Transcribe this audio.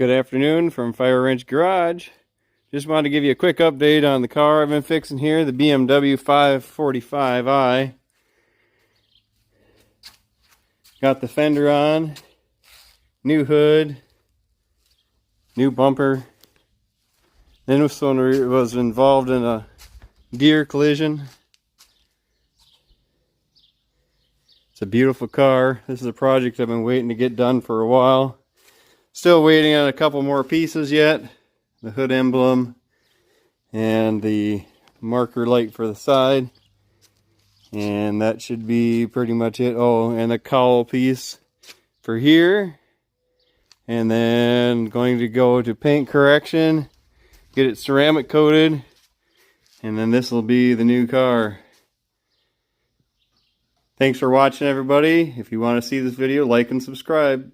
Good afternoon from Fire Wrench Garage. Just wanted to give you a quick update on the car I've been fixing here, the BMW 545i. Got the fender on, new hood, new bumper. Then this one was involved in a deer collision. It's a beautiful car. This is a project I've been waiting to get done for a while. Still waiting on a couple more pieces yet. The hood emblem and the marker light for the side. And that should be pretty much it. Oh, and the cowl piece for here. And then going to go to paint correction, get it ceramic coated, and then this will be the new car. Thanks for watching, everybody. If you want to see this video, like and subscribe.